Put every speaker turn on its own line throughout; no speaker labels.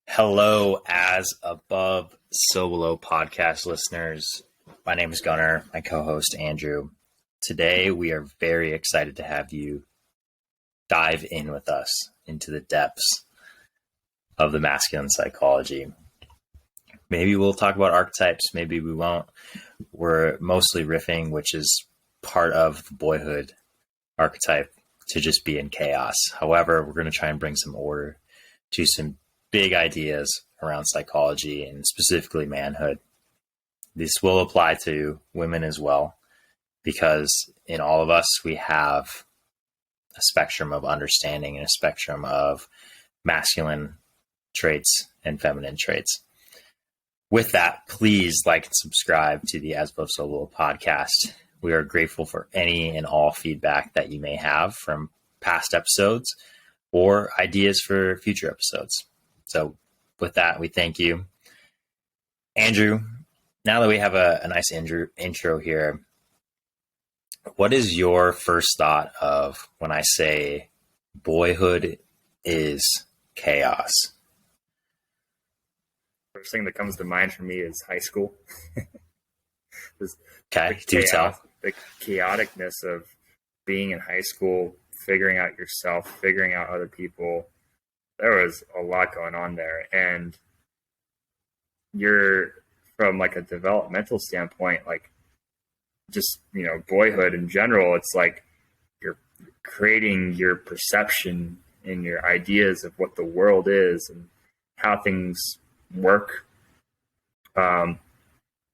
Hello, as above, so below podcast listeners. My name is Gunnar, my co-host Andrew. Today, we are very excited to have you dive in with us into the depths of the masculine psychology. Maybe we'll talk about archetypes, maybe we won't. We're mostly riffing, which is part of the boyhood archetype, to just be in chaos. However, we're going to try and bring some order to some big ideas around psychology and specifically manhood. This will apply to women as well, because in all of us, we have a spectrum of understanding and a spectrum of masculine traits and feminine traits. With that, please like and subscribe to the As Above So Below podcast. We are grateful for any and all feedback that you may have from past episodes or ideas for future episodes. So with that, we thank you. Andrew, now that we have a nice intro here, what is your first thought of when I say boyhood is chaos?
First thing that comes to mind for me is high school.
Okay, do tell.
The chaoticness of being in high school, figuring out yourself, figuring out other people. There was a lot going on there. And you're, from like a developmental standpoint, like just, boyhood in general, it's like you're creating your perception and your ideas of what the world is and how things work.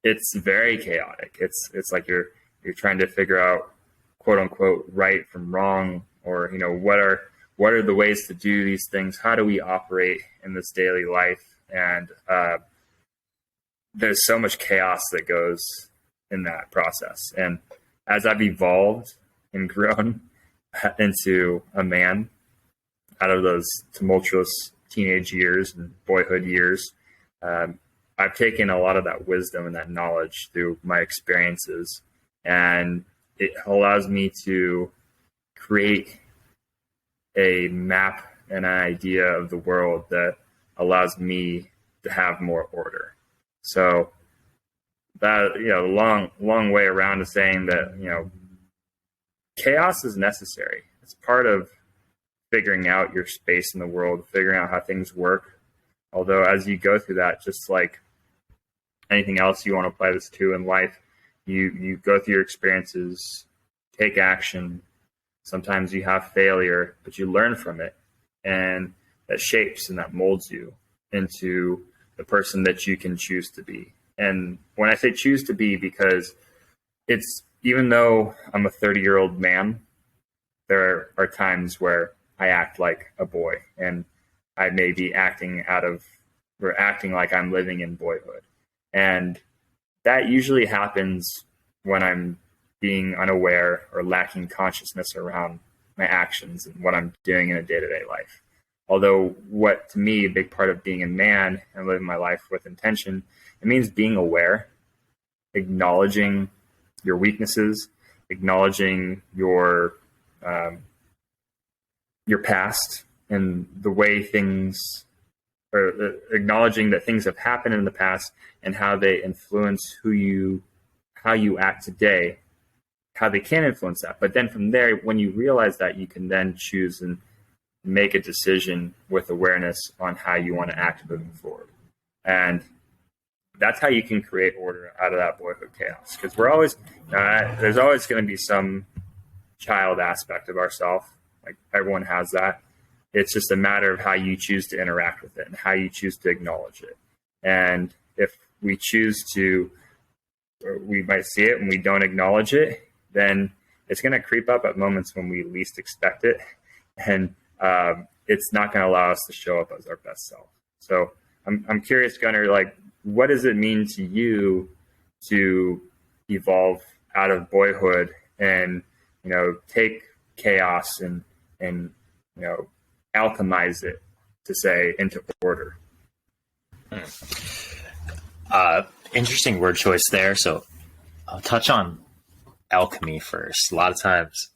It's very chaotic. It's like you're trying to figure out, quote unquote, right from wrong, or what are the ways to do these things? How do we operate in this daily life? And there's so much chaos that goes in that process. And as I've evolved and grown into a man out of those tumultuous teenage years and boyhood years, I've taken a lot of that wisdom and that knowledge through my experiences, and it allows me to create a map and an idea of the world that allows me to have more order. So that, long way around to saying that, chaos is necessary. It's part of figuring out your space in the world, figuring out how things work. Although as you go through that, just like anything else you want to apply this to in life, you go through your experiences, take action. Sometimes you have failure, but you learn from it, and that shapes and that molds you into the person that you can choose to be. And when I say choose to be, because it's, even though I'm a 30-year-old man, there are times where I act like a boy, and I may be acting like I'm living in boyhood. And that usually happens when I'm being unaware or lacking consciousness around my actions and what I'm doing in a day-to-day life. Although what, to me, a big part of being a man and living my life with intention, it means being aware, acknowledging your weaknesses, acknowledging your past and the way things, or acknowledging that things have happened in the past and how they influence how you act today, how they can influence that. But then from there, when you realize that, you can then choose and make a decision with awareness on how you want to act moving forward. And that's how you can create order out of that boyhood chaos. Because there's always going to be some child aspect of ourselves. Like, everyone has that. It's just a matter of how you choose to interact with it and how you choose to acknowledge it. And if we choose to, we might see it and we don't acknowledge it, then it's going to creep up at moments when we least expect it. And it's not going to allow us to show up as our best self. So I'm curious, Gunnar, like, what does it mean to you to evolve out of boyhood and, take chaos and alchemize it, to say, into order?
Interesting word choice there. So I'll touch on alchemy first. A lot of times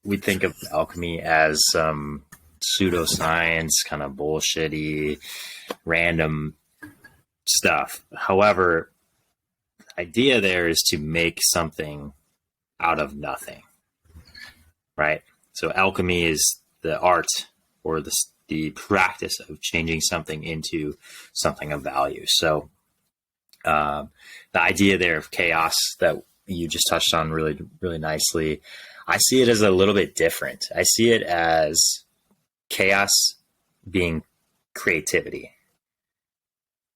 we think of alchemy as pseudoscience, kind of bullshitty, random stuff. However, the idea there is to make something out of nothing, right? So alchemy is the art or the practice of changing something into something of value. So the idea there of chaos that you just touched on really, really nicely, I see it as a little bit different. I see it as chaos being creativity,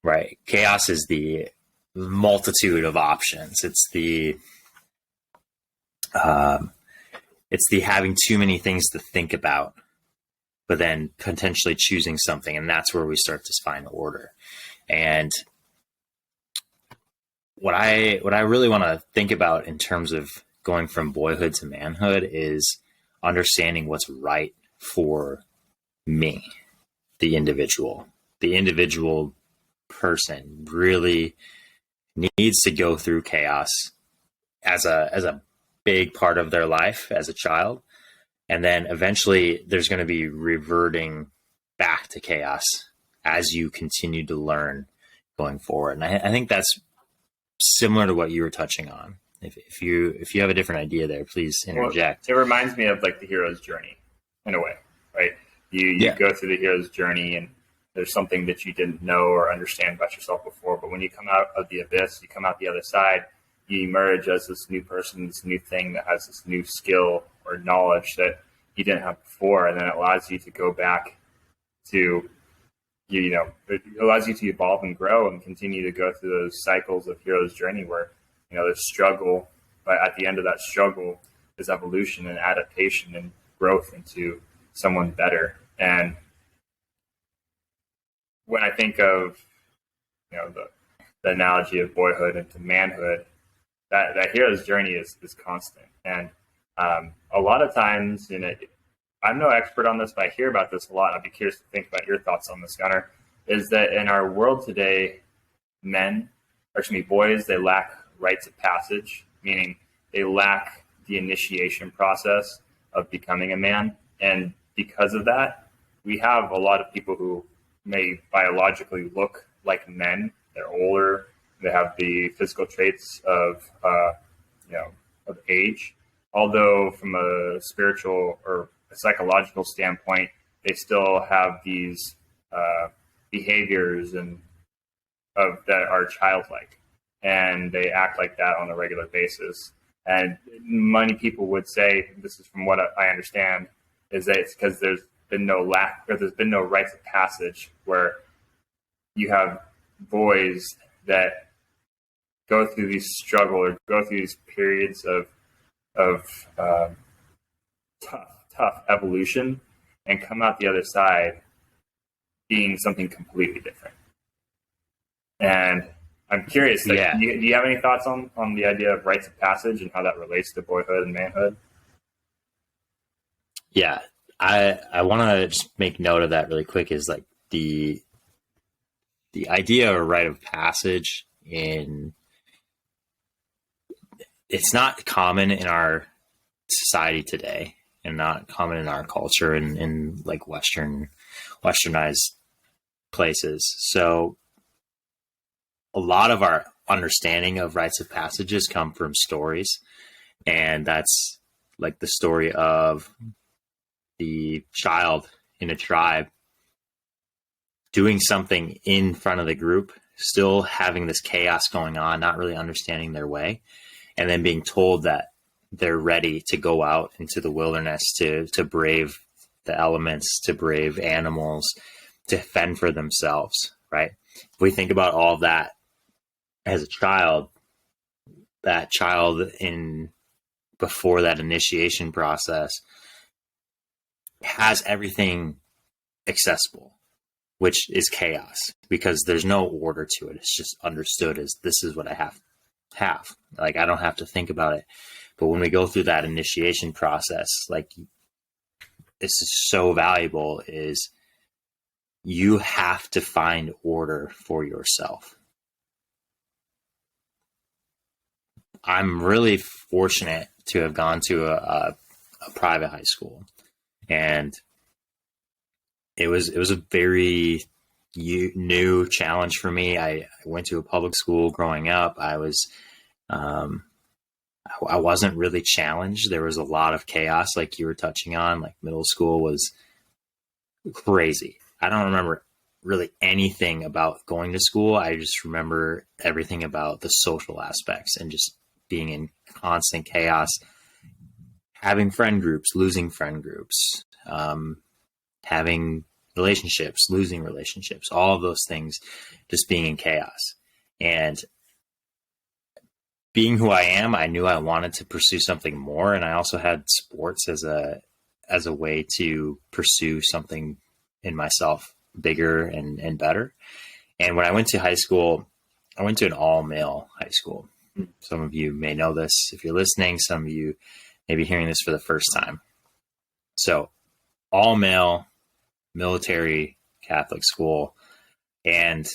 right? Chaos is the multitude of options. It's the having too many things to think about, but then potentially choosing something. And that's where we start to find order. And what I really want to think about in terms of going from boyhood to manhood is understanding what's right for me, the individual person really needs to go through chaos as a big part of their life as a child. And then eventually there's going to be reverting back to chaos as you continue to learn going forward. And I think that's similar to what you were touching on. If you have a different idea there, please interject.
Well, it reminds me of like the hero's journey in a way, right? You go through the hero's journey and there's something that you didn't know or understand about yourself before. But when you come out of the abyss, you come out the other side, you emerge as this new person, this new thing that has this new skill or knowledge that you didn't have before. And then it allows you to go back to, it allows you to evolve and grow and continue to go through those cycles of hero's journey where, there's struggle, but at the end of that struggle is evolution and adaptation and growth into someone better. And when I think of, the analogy of boyhood into manhood, that hero's journey is constant. And a lot of times, I'm no expert on this, but I hear about this a lot. I'd be curious to think about your thoughts on this, Gunnar, is that in our world today, boys, they lack rites of passage, meaning they lack the initiation process of becoming a man. And because of that, we have a lot of people who may biologically look like men. They're older. They have the physical traits of age. Although from a spiritual or a psychological standpoint, they still have these behaviors that are childlike, and they act like that on a regular basis. And many people would say, this is from what I understand, is that it's because there's been no rites of passage where you have boys that go through these struggle or go through these periods of tough evolution and come out the other side being something completely different. And I'm curious, do you have any thoughts on the idea of rites of passage and how that relates to boyhood and manhood?
Yeah, I want to just make note of that really quick is like the idea of a rite of passage it's not common in our society today and not common in our culture and in like westernized places. So a lot of our understanding of rites of passages come from stories. And that's like the story of the child in a tribe doing something in front of the group, still having this chaos going on, not really understanding their way, and then being told that they're ready to go out into the wilderness to brave the elements, to brave animals, to fend for themselves, right? If we think about all of that as a child, that child before that initiation process has everything accessible, which is chaos because there's no order to it. It's just understood as this is what I have. Like I don't have to think about it. But when we go through that initiation process, like this is so valuable is you have to find order for yourself. I'm really fortunate to have gone to a private high school, and it was a very new challenge for me. I went to a public school growing up. I wasn't really challenged. There was a lot of chaos, like you were touching on. Like middle school was crazy. I don't remember really anything about going to school. I just remember everything about the social aspects and just being in constant chaos, having friend groups, losing friend groups, having relationships, losing relationships, all of those things, just being in chaos. And being who I am, I knew I wanted to pursue something more. And I also had sports as a way to pursue something in myself bigger and better. And when I went to high school, I went to an all-male high school. Some of you may know this if you're listening. Some of you may be hearing this for the first time. So all-male military Catholic school. And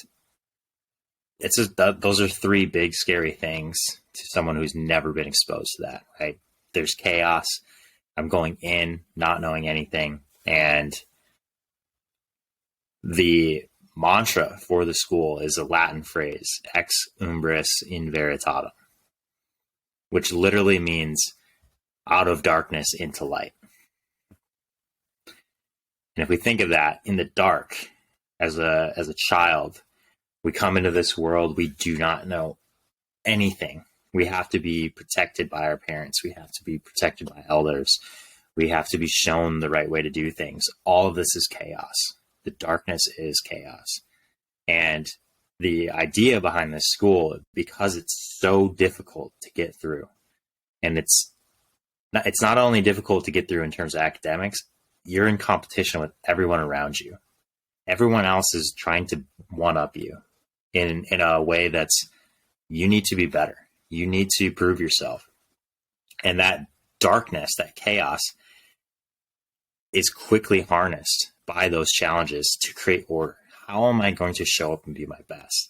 those are three big scary things to someone who's never been exposed to that, right? There's chaos. I'm going in, not knowing anything. And the mantra for the school is a Latin phrase, ex umbris in veritatem, which literally means out of darkness into light. And if we think of that in the dark, as a child, we come into this world, we do not know anything. We have to be protected by our parents. We have to be protected by elders. We have to be shown the right way to do things. All of this is chaos. The darkness is chaos. And the idea behind this school, because it's so difficult to get through, and it's not only difficult to get through in terms of academics, you're in competition with everyone around you. Everyone else is trying to one-up you in a way that's, you need to be better. You need to prove yourself. And that darkness, that chaos, is quickly harnessed by those challenges to create order. How am I going to show up and be my best?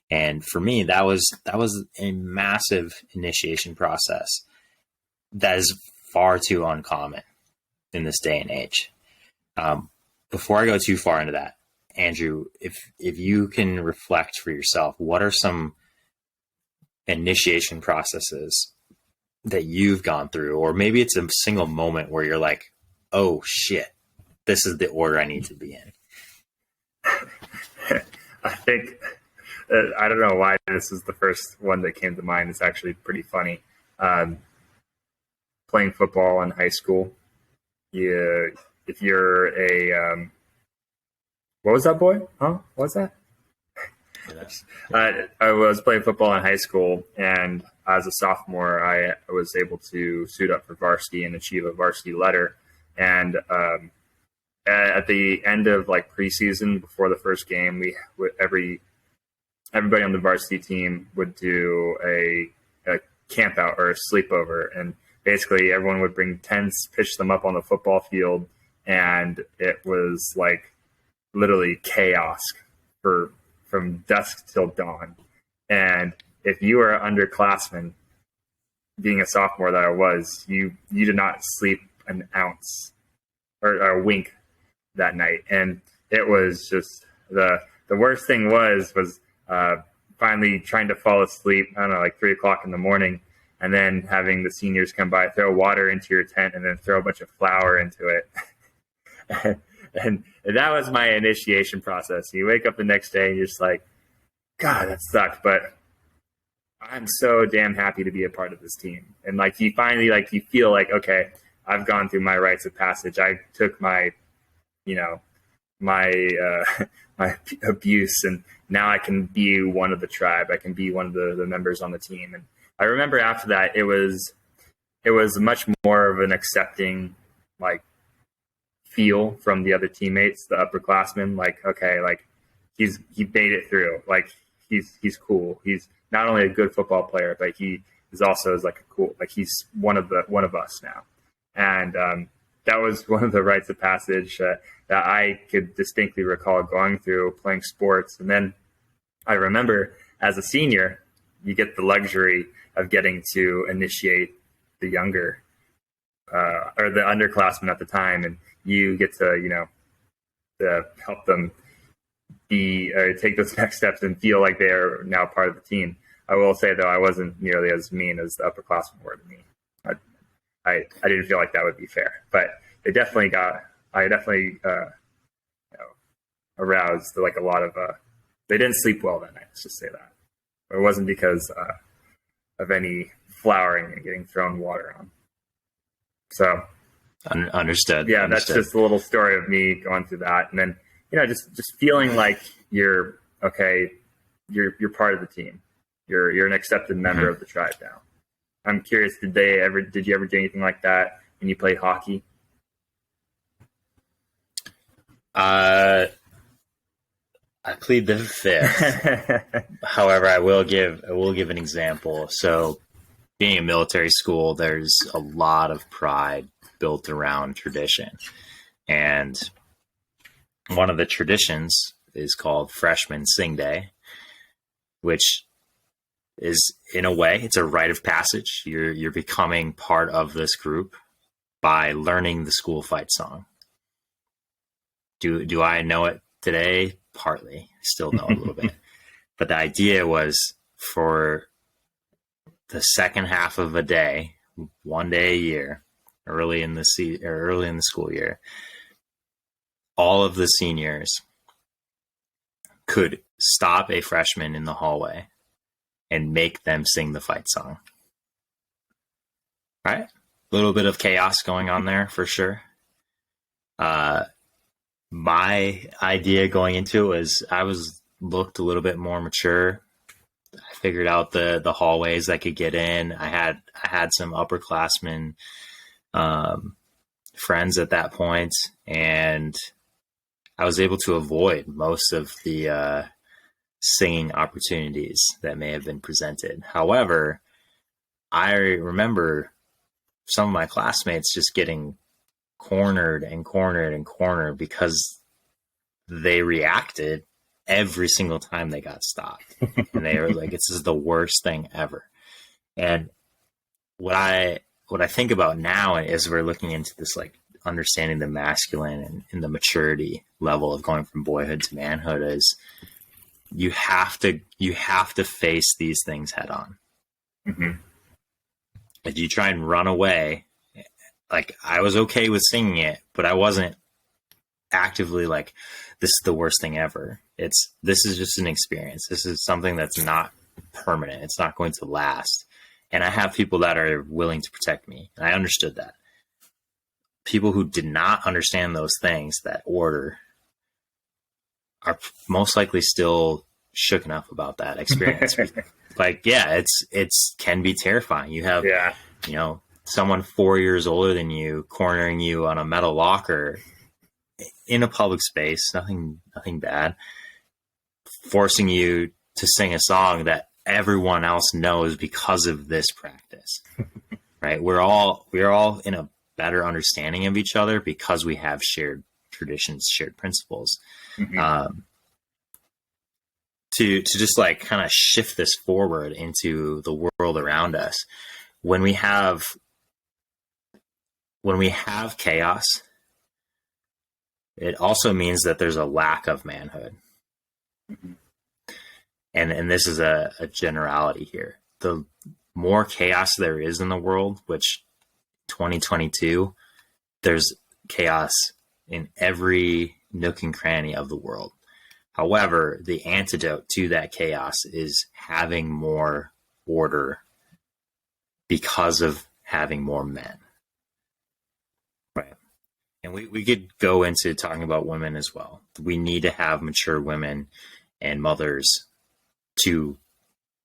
And for me, that was a massive initiation process that is far too uncommon in this day and age. Before I go too far into that, Andrew, if you can reflect for yourself, what are some initiation processes that you've gone through? Or maybe it's a single moment where you're like, oh shit, this is the order I need to be in.
I think, I don't know why this is the first one that came to mind. It's actually pretty funny. Playing football in high school, if you're a, what was that, boy? Huh? What's that? I was playing football in high school, and as a sophomore, I was able to suit up for varsity and achieve a varsity letter. And at the end of like preseason, before the first game, everybody on the varsity team would do a camp out or a sleepover, and basically everyone would bring tents, pitch them up on the football field, and it was like literally chaos from dusk till dawn. And if you were an underclassman, being a sophomore that I was, you did not sleep an ounce or a wink that night. And it was just the worst thing was finally trying to fall asleep, I don't know, like 3:00 in the morning, and then having the seniors come by, throw water into your tent, and then throw a bunch of flour into it. and that was my initiation process. You wake up the next day and you're just like, God, that sucked, but I'm so damn happy to be a part of this team. And like you finally, like you feel like, okay, I've gone through my rites of passage. I took my, my abuse, and now I can be one of the tribe. I can be one of the members on the team. And I remember after that, it was much more of an accepting, like, feel from the other teammates, the upperclassmen. Like, okay, like he made it through. Like he's cool. He's not only a good football player, but he is also like a cool, like he's one of us now. And that was one of the rites of passage that I could distinctly recall going through, playing sports. And then I remember as a senior, you get the luxury of getting to initiate the younger or the underclassmen at the time, and you get to to help them take those next steps and feel like they are now part of the team. I will say though, I wasn't nearly as mean as the upperclassmen were to me. I didn't feel like that would be fair, but I definitely aroused like a lot of, they didn't sleep well that night. Let's just say that. It wasn't because of any flowering and getting thrown water on. So
understood.
Yeah,
understood.
That's just a little story of me going through that, and then just feeling like you're okay. You're part of the team. You're an accepted member of the tribe now. I'm curious, did you ever do anything like that when you played hockey?
I plead the fifth. However, I will give an example. So, being a military school, there's a lot of pride built around tradition, and one of the traditions is called Freshman Sing Day, which is, in a way, it's a rite of passage. You're becoming part of this group by learning the school fight song. Do I know it today? Partly. Still know a little bit. But the idea was for the second half of a day, one day a year, early in the school year, all of the seniors could stop a freshman in the hallway and make them sing the fight song. All right? A little bit of chaos going on there for sure. My idea going into it was I looked a little bit more mature. I figured out the hallways I could get in. I had some upperclassmen friends at that point, and I was able to avoid most of the singing opportunities that may have been presented. However, I remember some of my classmates just getting cornered because they reacted every single time they got stopped. And they were like, this is the worst thing ever. And what I think about now is we're looking into this, like understanding the masculine and the maturity level of going from boyhood to manhood, is you have to face these things head on.
Mm-hmm.
If you try and run away, like I was okay with singing it, but I wasn't actively like, this is the worst thing ever. This is just an experience. This is something that's not permanent. It's not going to last. And I have people that are willing to protect me. And I understood that. People who did not understand those things, that order, are most likely still shook enough about that experience. Like, yeah, it's can be terrifying. You have, someone 4 years older than you cornering you on a metal locker in a public space, nothing bad, forcing you to sing a song that everyone else knows because of this practice. Right? We're all in a better understanding of each other because we have shared traditions, shared principles. Mm-hmm. To just like kind of shift this forward into the world around us, when we have chaos, it also means that there's a lack of manhood. Mm-hmm. And this is a generality here. The more chaos there is in the world, which 2022, there's chaos in every nook and cranny of the world. However, the antidote to that chaos is having more order because of having more men. Right. And we could go into talking about women as well. We need to have mature women and mothers to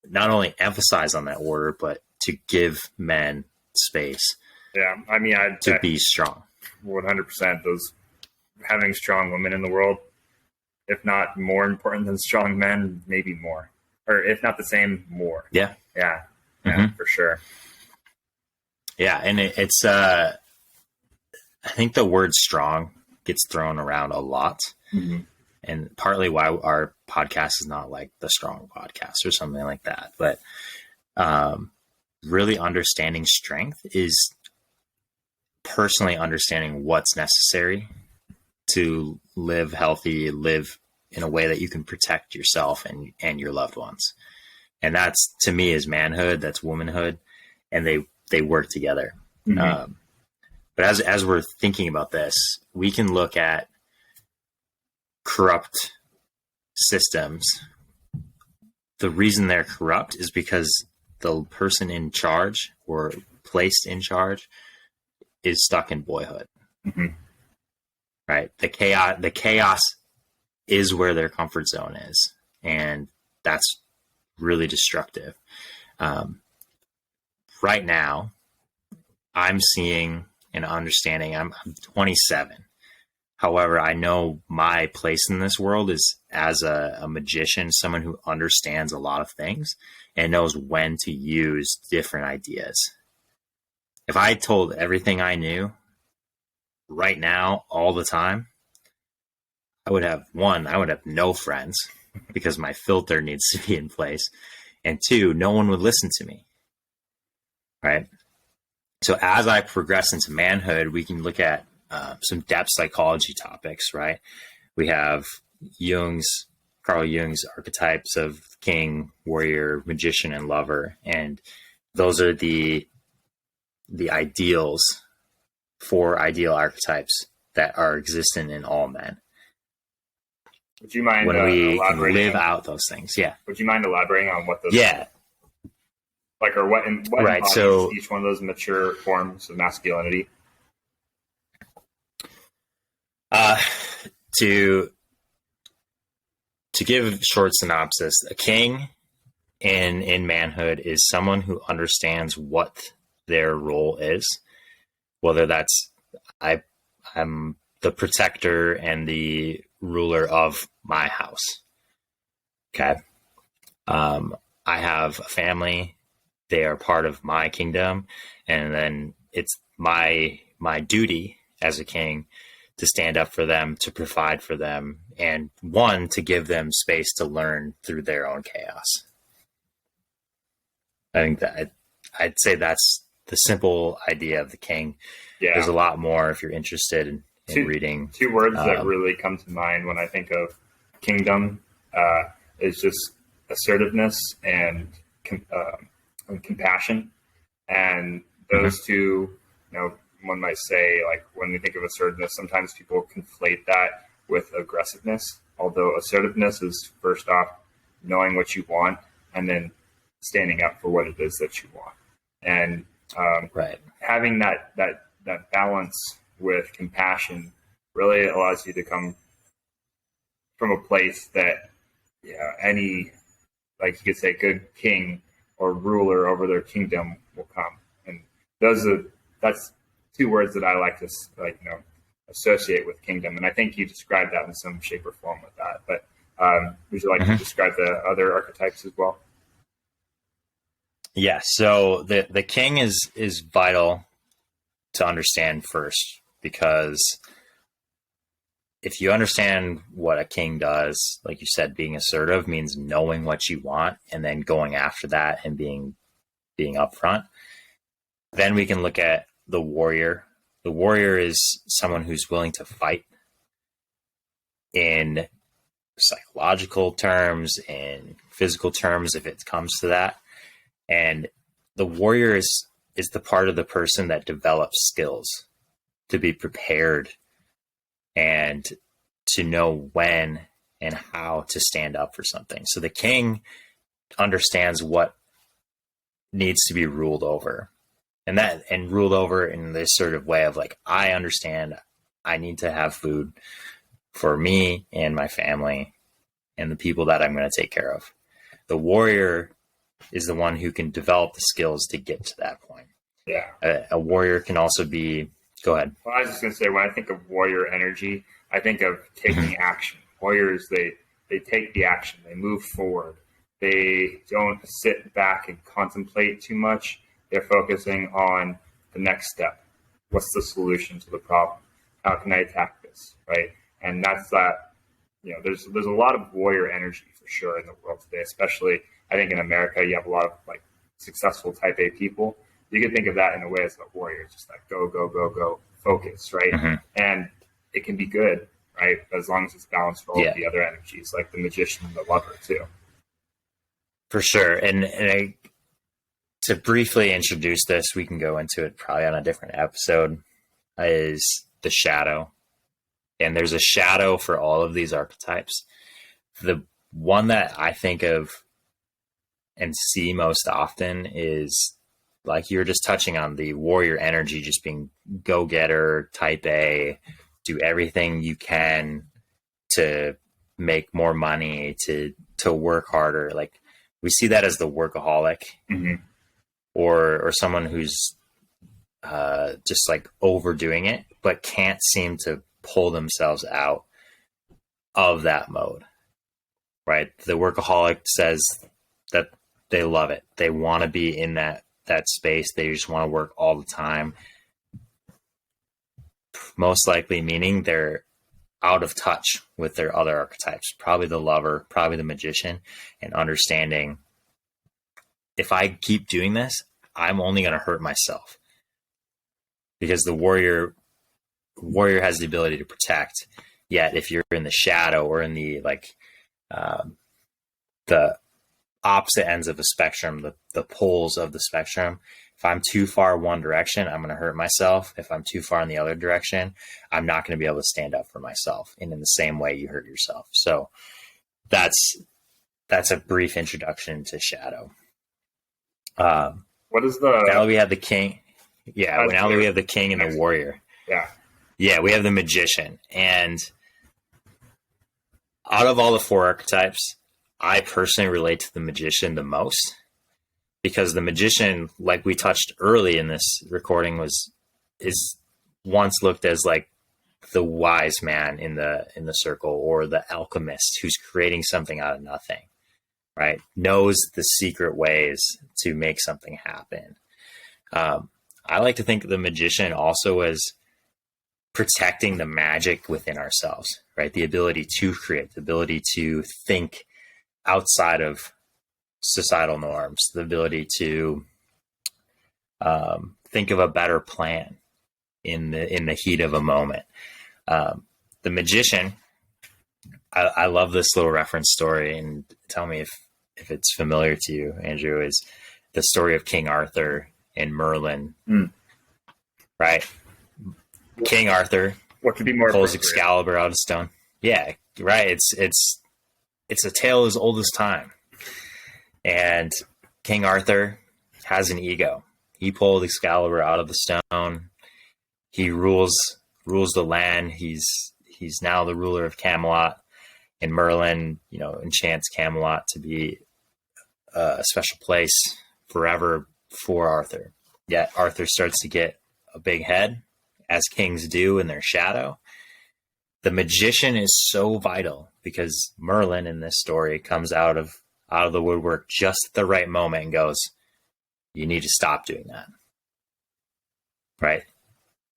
not only emphasize on that order, but to give men space.
Yeah, I mean,
to be strong.
100%. Those having strong women in the world, if not more important than strong men, maybe more, or if not the same, more.
Yeah,
mm-hmm. For sure.
Yeah, and it's I think the word strong gets thrown around a lot. Mm-hmm. And partly why our podcast is not like the Strong Podcast or something like that. But really understanding strength is personally understanding what's necessary to live healthy, live in a way that you can protect yourself and your loved ones. And that's, to me, is manhood. That's womanhood. And they work together.
Mm-hmm.
But as we're thinking about this, we can look at corrupt systems. The reason they're corrupt is because the person in charge or placed in charge is stuck in boyhood.
Mm-hmm.
Right? The chaos is where their comfort zone is, and that's really destructive. Right now, I'm seeing and understanding. I'm 27. However, I know my place in this world is as a magician, someone who understands a lot of things and knows when to use different ideas. If I told everything I knew right now, all the time, I would have no friends because my filter needs to be in place. And two, no one would listen to me. Right. So as I progress into manhood, we can look at some depth psychology topics, right? We have Carl Jung's archetypes of king, warrior, magician, and lover. And those are the ideals, 4 ideal archetypes that are existent in all men.
Would you mind
when we
elaborating
live out those things? Yeah.
Would you mind elaborating on what those?
Yeah.
Like, or what
right. So
each one of those mature forms of masculinity?
To give a short synopsis, a king in manhood is someone who understands what their role is, whether that's I'm the protector and the ruler of my house. Okay. I have a family. They are part of my kingdom. And then it's my duty as a king to stand up for them, to provide for them, and to give them space to learn through their own chaos. I think that I'd say that's the simple idea of the king.
Yeah.
There's a lot more if you're interested in reading.
2 words that really come to mind when I think of kingdom is just assertiveness and compassion. And those two, one might say, like, when we think of assertiveness, sometimes people conflate that with aggressiveness. Although assertiveness is, first off, knowing what you want and then standing up for what it is that you want. And having that balance with compassion really allows you to come from a place that any, like you could say, good king or ruler over their kingdom will come. And that's 2 words that I like to associate with kingdom. And I think you described that in some shape or form with that. But would you like to describe the other archetypes as well?
Yeah. So the king is vital to understand first, because if you understand what a king does, like you said, being assertive means knowing what you want and then going after that and being upfront. Then we can look at the warrior. The warrior is someone who's willing to fight in psychological terms, in physical terms, if it comes to that. And the warrior is the part of the person that develops skills to be prepared and to know when and how to stand up for something. So the king understands what needs to be ruled over, and ruled over in this sort of way of like, I understand I need to have food for me and my family and the people that I'm going to take care of. The warrior is the one who can develop the skills to get to that point.
Yeah.
A warrior can also be, go ahead.
Well, I was just going to say, when I think of warrior energy, I think of taking action. Warriors, they take the action. They move forward. They don't sit back and contemplate too much. They're focusing on the next step. What's the solution to the problem? How can I attack this? Right. And that's that, there's a lot of warrior energy for sure in the world today, especially I think in America, you have a lot of like successful type A people. You can think of that in a way as a warrior, just like go, go, go, go, focus. Right. And it can be good. right? As long as it's balanced for all of the other energies, like the magician and the lover too.
For sure. And to briefly introduce this, we can go into it probably on a different episode, is the shadow. And there's a shadow for all of these archetypes. The one that I think of and see most often is, like you were just touching on, the warrior energy, just being go-getter, type A, do everything you can to make more money, to work harder. Like, we see that as the workaholic, or someone who's just like overdoing it, but can't seem to pull themselves out of that mode, right? The workaholic says that they love it. They want to be in that space. They just want to work all the time. Most likely meaning they're out of touch with their other archetypes, probably the lover, probably the magician, and understanding, if I keep doing this, I'm only going to hurt myself, because the warrior has the ability to protect. Yet if you're in the shadow or in the the opposite ends of the spectrum, the poles of the spectrum, if I'm too far one direction, I'm going to hurt myself. If I'm too far in the other direction, I'm not going to be able to stand up for myself. And in the same way, you hurt yourself. So that's a brief introduction to shadow.
What is the...
Now we have the king. Yeah, now we have the king and the warrior. Yeah, we have the magician. And out of all the four archetypes, I personally relate to the magician the most, because the magician, like we touched early in this recording, is once looked as like the wise man in the circle, or the alchemist who's creating something out of nothing, right? Knows the secret ways to make something happen. I like to think of the magician also as protecting the magic within ourselves, right? The ability to create, the ability to think outside of societal norms, the ability to think of a better plan in the heat of a moment. The magician, I love this little reference story, and tell me if it's familiar to you, Andrew, is the story of King Arthur and Merlin. Right? King Arthur,
what could be more
pulls Excalibur out of stone. Yeah, right. It's a tale as old as time. And King Arthur has an ego. He pulled Excalibur out of the stone. He rules the land. He's now the ruler of Camelot. And Merlin, enchants Camelot to be a special place forever for Arthur. Yet Arthur starts to get a big head, as kings do in their shadow. The magician is so vital, because Merlin in this story comes out of the woodwork just at the right moment and goes, you need to stop doing that. Right?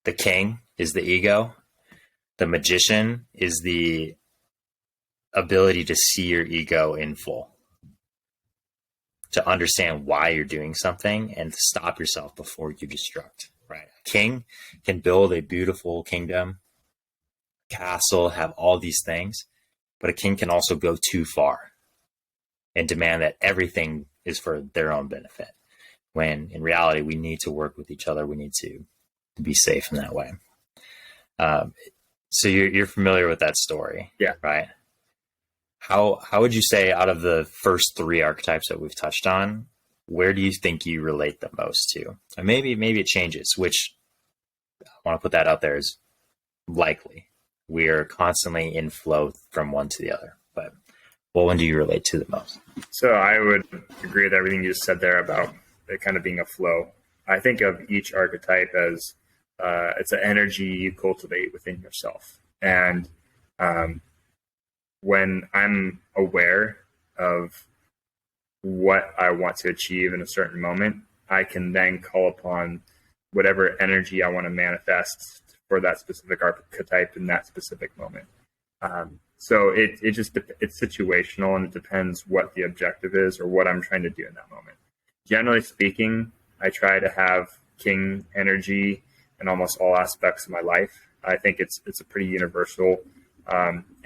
The king is the ego. The magician is the ability to see your ego in full, to understand why you're doing something and to stop yourself before you destruct. Right? A king can build a beautiful kingdom, castle, have all these things, but a king can also go too far and demand that everything is for their own benefit, when in reality we need to work with each other. We need to be safe in that way. So you're familiar with that story.
Yeah.
Right? How would you say, out of the first three archetypes that we've touched on, where do you think you relate the most to? And maybe it changes, which I want to put that out there as likely. We are constantly in flow from one to the other, but what one do you relate to the most?
So I would agree with everything you just said there about it kind of being a flow. I think of each archetype as it's an energy you cultivate within yourself. And when I'm aware of what I want to achieve in a certain moment, I can then call upon whatever energy I want to manifest for that specific archetype in that specific moment. So it's situational, and it depends what the objective is or what I'm trying to do in that moment. Generally speaking, I try to have king energy in almost all aspects of my life. I think it's a pretty universal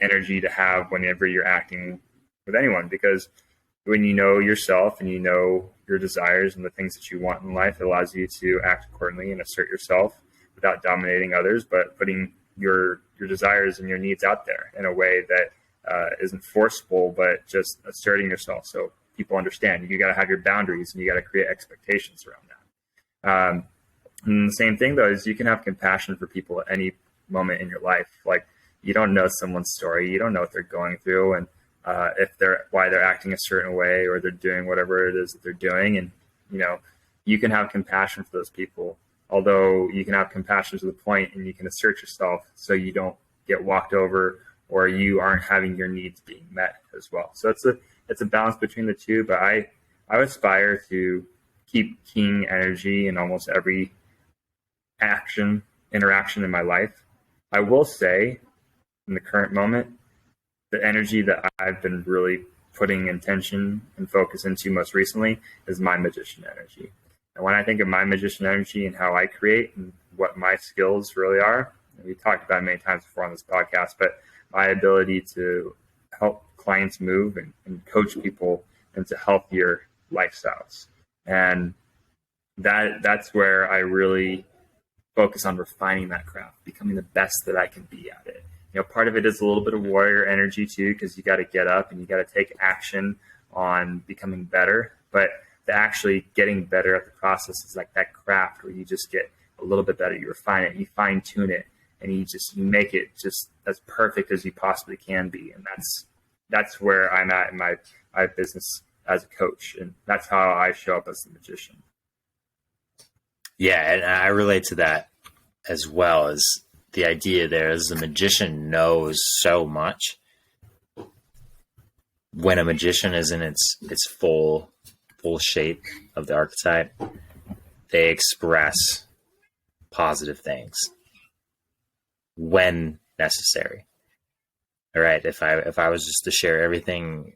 energy to have whenever you're acting with anyone, because when you know yourself and you know your desires and the things that you want in life, it allows you to act accordingly and assert yourself without dominating others, but putting your desires and your needs out there in a way that isn't forceful, but just asserting yourself so people understand. You got to have your boundaries and you got to create expectations around that. And the same thing though is you can have compassion for people at any moment in your life. Like, you don't know someone's story, you don't know what they're going through, and why they're acting a certain way, or they're doing whatever it is that they're doing. And, you can have compassion for those people, although you can have compassion to the point and you can assert yourself so you don't get walked over or you aren't having your needs being met as well. So it's a balance between the two, but I aspire to keep king energy in almost every interaction in my life. I will say, in the current moment, the energy that I've been really putting intention and focus into most recently is my magician energy. And when I think of my magician energy and how I create and what my skills really are, and we talked about it many times before on this podcast, but my ability to help clients move and coach people into healthier lifestyles. And that's where I really focus on refining that craft, becoming the best that I can be at it. Part of it is a little bit of warrior energy too, because you got to get up and you got to take action on becoming better. But the actually getting better at the process is like that craft where you just get a little bit better. You refine it, you fine tune it, and you make it just as perfect as you possibly can be. And that's where I'm at in my business as a coach, and that's how I show up as the magician.
Yeah, and I relate to that as well. As the idea there is the magician knows so much. When a magician is in its full shape of the archetype, they express positive things when necessary. All right. If I was just to share everything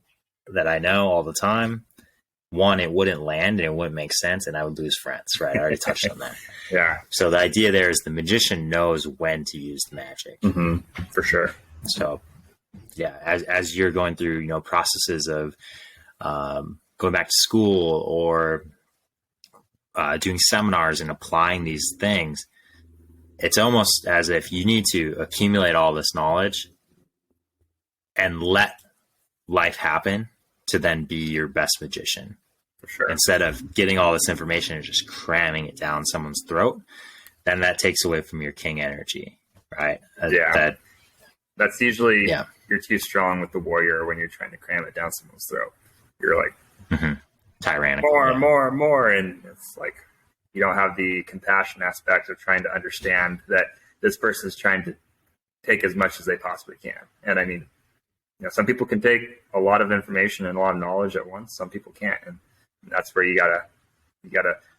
that I know all the time, one, it wouldn't land and it wouldn't make sense, and I would lose friends, right? I already touched on that.
Yeah.
So the idea there is the magician knows when to use the magic.
Mm-hmm. For sure.
So yeah, as you're going through, processes of going back to school or doing seminars and applying these things, it's almost as if you need to accumulate all this knowledge and let life happen to then be your best magician.
For sure.
Instead of getting all this information and just cramming it down someone's throat, then that takes away from your king energy, right?
Yeah. That's usually, you're too strong with the warrior when you're trying to cram it down someone's throat. You're like,
tyrannical.
More. And it's like, you don't have the compassion aspect of trying to understand that this person is trying to take as much as they possibly can. And I mean, some people can take a lot of information and a lot of knowledge at once. Some people can't. And that's where you gotta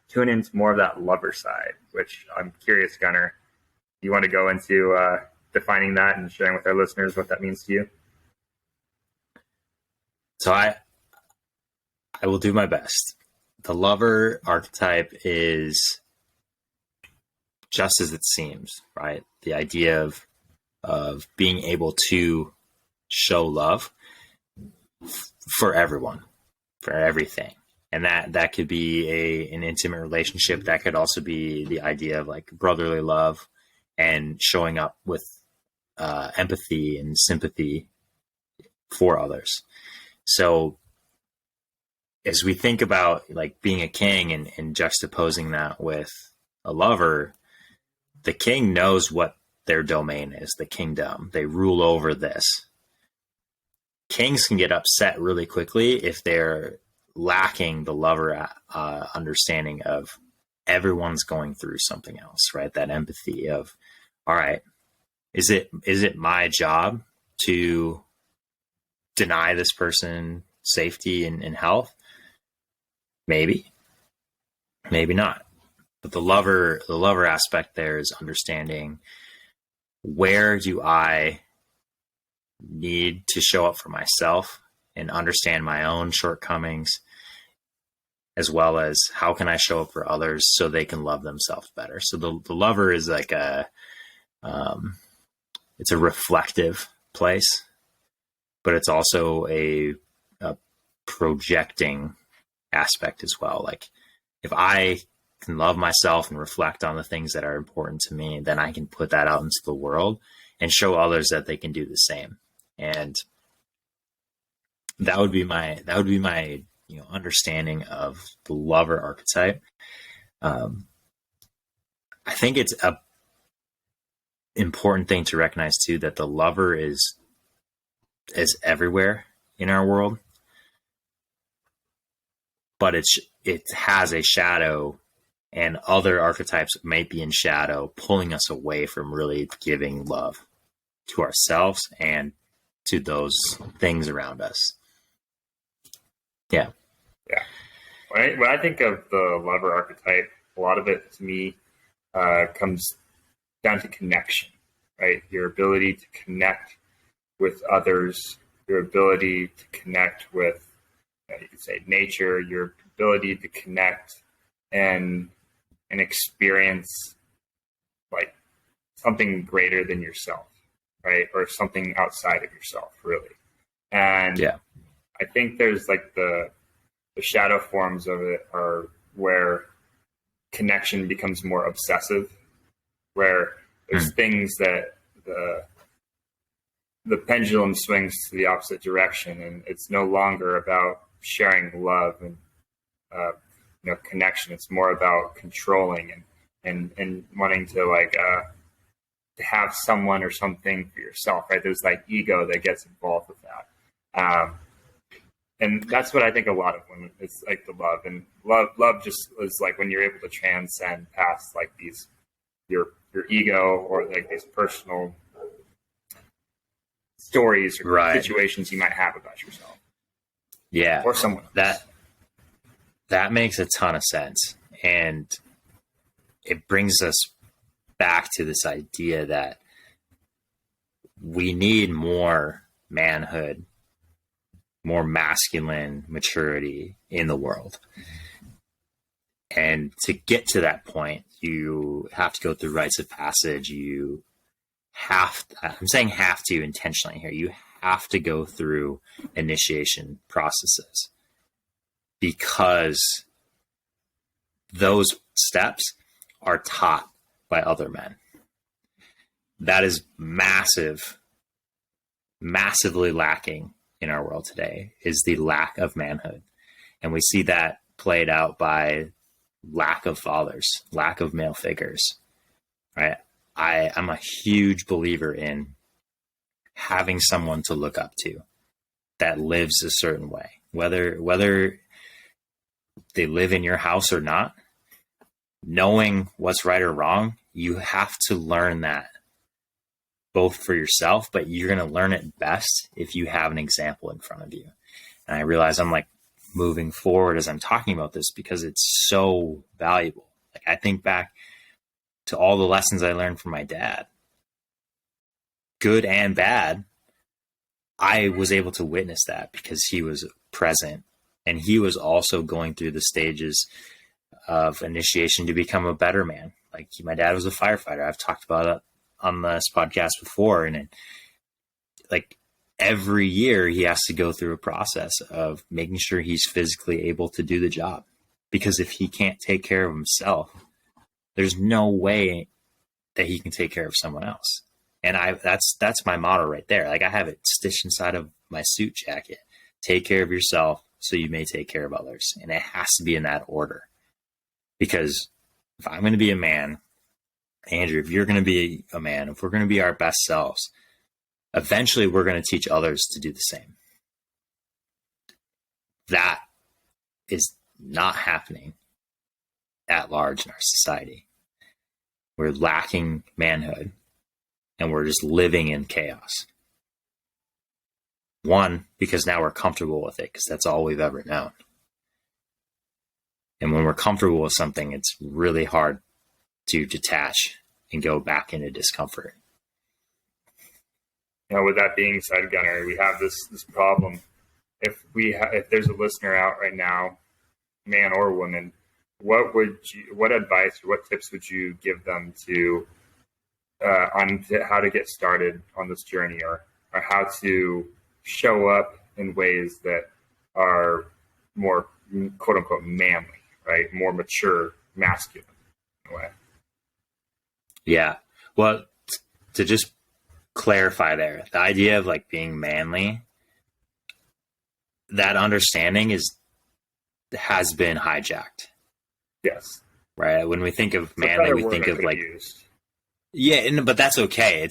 tune into more of that lover side, which I'm curious, Gunnar, you want to go into defining that and sharing with our listeners what that means to you?
So I will do my best. The lover archetype is just as it seems, right? The idea of being able to show love for everyone, for everything. And that could be an intimate relationship. That could also be the idea of like brotherly love and showing up with empathy and sympathy for others. So as we think about like being a king and juxtaposing that with a lover, the king knows what their domain is, the kingdom. They rule over this. Kings can get upset really quickly if they're lacking the lover understanding of everyone's going through something else, right? That empathy of, all right, is it my job to deny this person safety and health? Maybe not. But the lover aspect there is understanding, where do I need to show up for myself and understand my own shortcomings, as well as how can I show up for others so they can love themselves better. So the lover is like it's a reflective place, but it's also a projecting aspect as well. Like if I can love myself and reflect on the things that are important to me, then I can put that out into the world and show others that they can do the same. And that would be my understanding of the lover archetype. I think it's a important thing to recognize too, that the lover is everywhere in our world, but it has a shadow, and other archetypes might be in shadow, pulling us away from really giving love to ourselves and to those things around us. Yeah.
When I think of the lover archetype, a lot of it to me comes down to connection, right? Your ability to connect with others, your ability to connect with, you could say, nature, your ability to connect and experience like something greater than yourself, right? Or something outside of yourself, really. And I think there's like the shadow forms of it are where connection becomes more obsessive, where there's things that the pendulum swings to the opposite direction, and it's no longer about sharing love and connection. It's more about controlling and wanting to to have someone or something for yourself, right? There's like ego that gets involved with that. And that's what I think a lot of women, it's like the love, and love just is like when you're able to transcend past like these, your ego or like these personal stories or situations you might have about yourself.
Yeah.
Or someone else.
That makes a ton of sense. And it brings us back to this idea that we need more manhood, more masculine maturity in the world. And to get to that point, you have to go through rites of passage. I'm saying have to intentionally here. You have to go through initiation processes, because those steps are taught by other men. That is massively lacking in our world today, is the lack of manhood. And we see that played out by lack of fathers, lack of male figures, right? I'm a huge believer in having someone to look up to that lives a certain way, whether they live in your house or not. Knowing what's right or wrong, you have to learn that both for yourself, but you're going to learn it best if you have an example in front of you. And I realize I'm like moving forward as I'm talking about this because it's so valuable. Like I think back to all the lessons I learned from my dad, good and bad. I was able to witness that because he was present, and he was also going through the stages of initiation to become a better man. Like my dad was a firefighter. I've talked about it on this podcast before. And like every year he has to go through a process of making sure he's physically able to do the job, because if he can't take care of himself, there's no way that he can take care of someone else. And that's my motto right there. Like I have it stitched inside of my suit jacket. Take care of yourself so you may take care of others. And it has to be in that order. Because if I'm going to be a man, Andrew, if you're going to be a man, if we're going to be our best selves, eventually we're going to teach others to do the same. That is not happening at large in our society. We're lacking manhood, and we're just living in chaos. One, because now we're comfortable with it, because that's all we've ever known. And when we're comfortable with something, it's really hard to detach and go back into discomfort.
Now, with that being said, Gunnar, we have this problem. If there's a listener out right now, man or woman, what advice or what tips would you give them to on how to get started on this journey, or or how to show up in ways that are more quote unquote manly, right? More mature, masculine in a way.
Yeah. Well, to just clarify there, the idea of like being manly, that understanding has been hijacked.
Yes.
Right. When we think of manly, we think of like, yeah, but that's okay.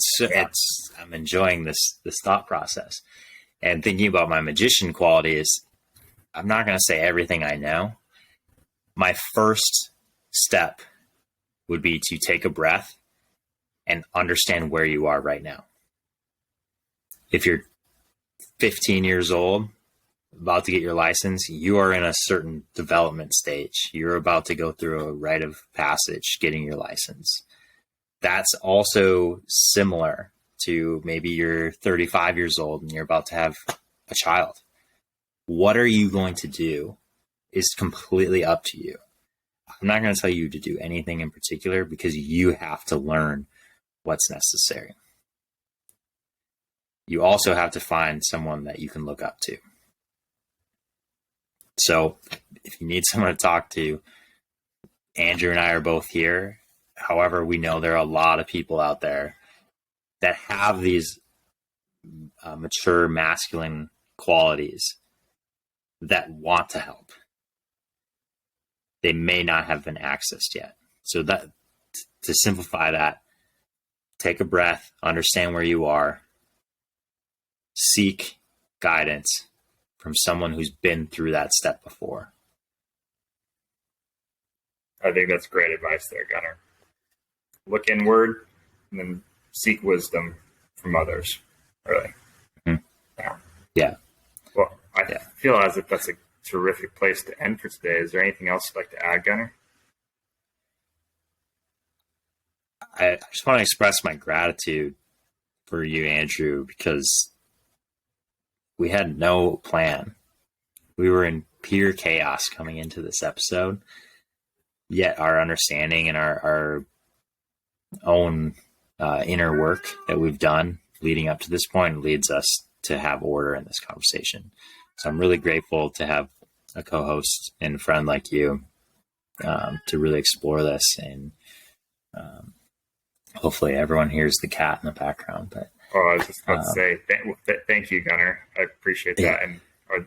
I'm enjoying this thought process, and thinking about my magician qualities. I'm not going to say everything I know. My first step would be to take a breath and understand where you are right now. If you're 15 years old, about to get your license, you are in a certain development stage. You're about to go through a rite of passage, getting your license. That's also similar to maybe you're 35 years old and you're about to have a child. What are you going to do is completely up to you. I'm not going to tell you to do anything in particular because you have to learn what's necessary. You also have to find someone that you can look up to. So if you need someone to talk to, Andrew and I are both here. However, we know there are a lot of people out there that have these mature masculine qualities that want to help. They may not have been accessed yet. So that, to simplify that, take a breath, understand where you are, seek guidance from someone who's been through that step before.
I think that's great advice there, Gunnar. Look inward and then seek wisdom from others, really.
Mm-hmm. Yeah.
Well, I feel as if that's a terrific place to end for today. Is there anything else you'd like to add, Gunnar?
I just want to express my gratitude for you, Andrew, because we had no plan. We were in pure chaos coming into this episode, yet our understanding and our own inner work that we've done leading up to this point leads us to have order in this conversation. So I'm really grateful to have a co-host and a friend like you to really explore this. And hopefully everyone hears the cat in the background. But
I was just about to say, thank you, Gunnar. I appreciate that. Yeah. And I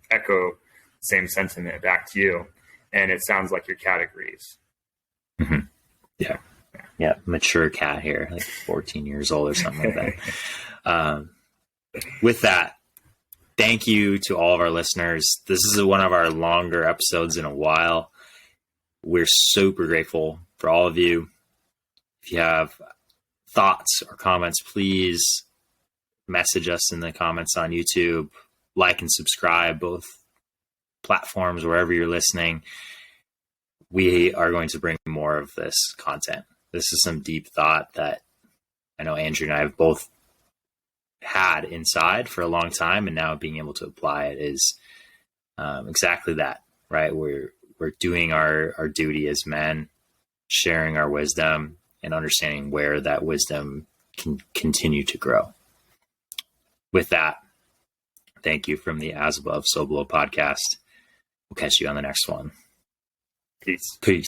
echo the same sentiment back to you. And it sounds like your cat agrees.
Mm-hmm. Yeah. Mature cat here, like 14 years old or something like that. With that, thank you to all of our listeners. This is one of our longer episodes in a while. We're super grateful for all of you. If you have thoughts or comments, please message us in the comments on YouTube, like and subscribe, both platforms, wherever you're listening. We are going to bring more of this content. This is some deep thought that I know Andrew and I have both had inside for a long time, and now being able to apply it is exactly that, right? We're doing our duty as men, sharing our wisdom and understanding where that wisdom can continue to grow. With that, thank you from the As Above, So Below podcast. We'll catch you on the next one.
Peace.
Peace.